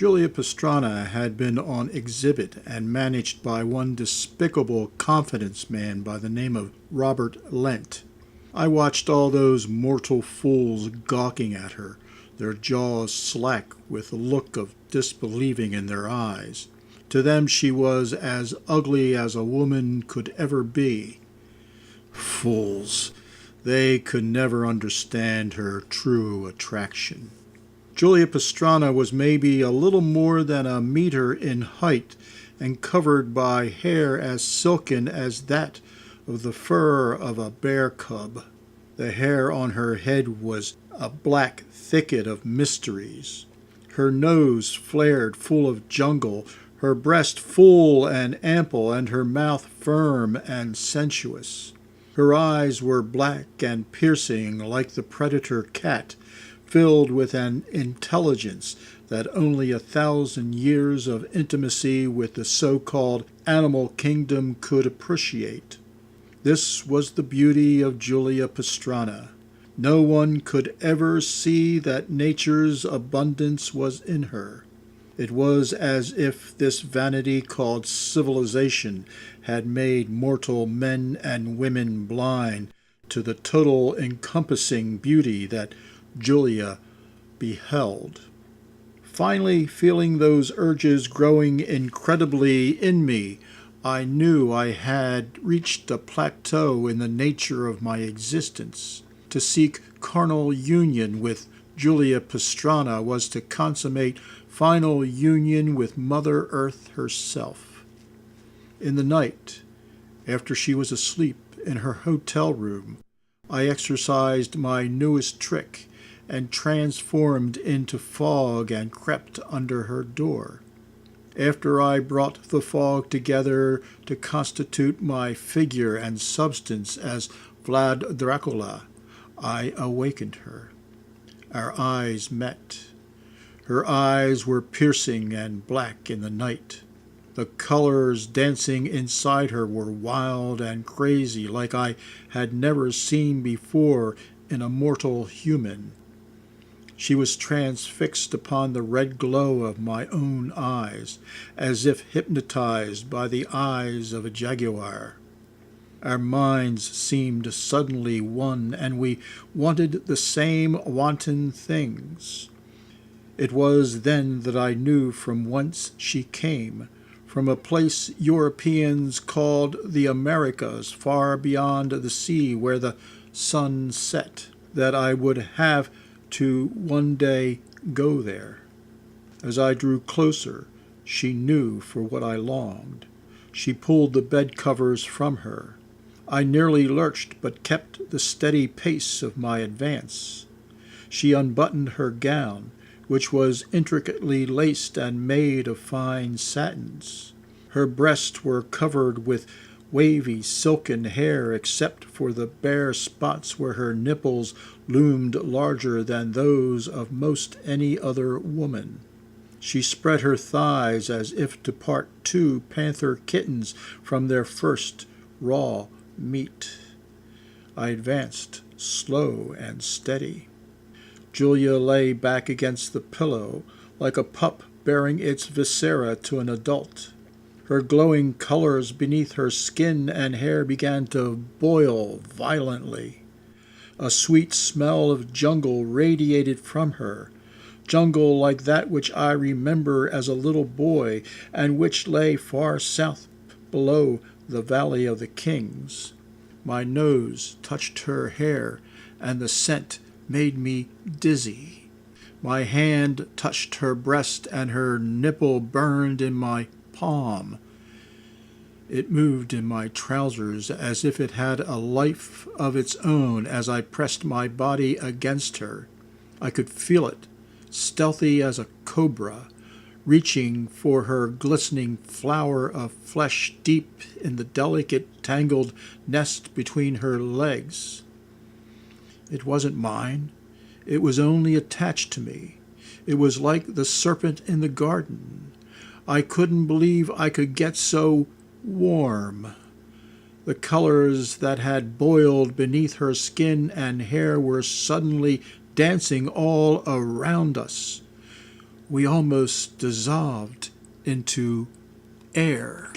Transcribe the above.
Julia Pastrana had been on exhibit and managed by one despicable confidence man by the name of Robert Lent. I watched all those mortal fools gawking at her, their jaws slack with a look of disbelieving in their eyes. To them she was as ugly as a woman could ever be. Fools! They could never understand her true attraction. Julia Pastrana was maybe a little more than a meter in height and covered by hair as silken as that of the fur of a bear cub. The hair on her head was a black thicket of mysteries. Her nose flared full of jungle, her breast full and ample, and her mouth firm and sensuous. Her eyes were black and piercing like the predator cat, filled with an intelligence that only 1,000 years of intimacy with the so-called animal kingdom could appreciate. This was the beauty of Julia Pastrana. No one could ever see that nature's abundance was in her. It was as if this vanity called civilization had made mortal men and women blind to the total encompassing beauty that Julia beheld. Finally, feeling those urges growing incredibly in me, I knew I had reached a plateau in the nature of my existence. To seek carnal union with Julia Pastrana was to consummate final union with Mother Earth herself. In the night, after she was asleep in her hotel room, I exercised my newest trick and transformed into fog and crept under her door. After I brought the fog together to constitute my figure and substance as Vlad Dracula, I awakened her. Our eyes met. Her eyes were piercing and black in the night. The colors dancing inside her were wild and crazy, like I had never seen before in a mortal human. She was transfixed upon the red glow of my own eyes, as if hypnotized by the eyes of a jaguar. Our minds seemed suddenly one, and we wanted the same wanton things. It was then that I knew from whence she came, from a place Europeans called the Americas, far beyond the sea where the sun set, that I would have to one day go there. As I drew closer, she knew for what I longed. She pulled the bed covers from her. I nearly lurched, but kept the steady pace of my advance. She unbuttoned her gown, which was intricately laced and made of fine satins. Her breasts were covered with wavy silken hair except for the bare spots where her nipples loomed larger than those of most any other woman. She spread her thighs as if to part two panther kittens from their first raw meat. I advanced, slow and steady. Julia lay back against the pillow, like a pup bearing its viscera to an adult. Her glowing colors beneath her skin and hair began to boil violently. A sweet smell of jungle radiated from her, jungle like that which I remember as a little boy and which lay far south below the Valley of the Kings. My nose touched her hair, and the scent made me dizzy. My hand touched her breast, and her nipple burned in my palm. It moved in my trousers as if it had a life of its own as I pressed my body against her. I could feel it, stealthy as a cobra, reaching for her glistening flower of flesh deep in the delicate, tangled nest between her legs. It wasn't mine. It was only attached to me. It was like the serpent in the garden. I couldn't believe I could get so warm. The colors that had boiled beneath her skin and hair were suddenly dancing all around us. we almost dissolved into air.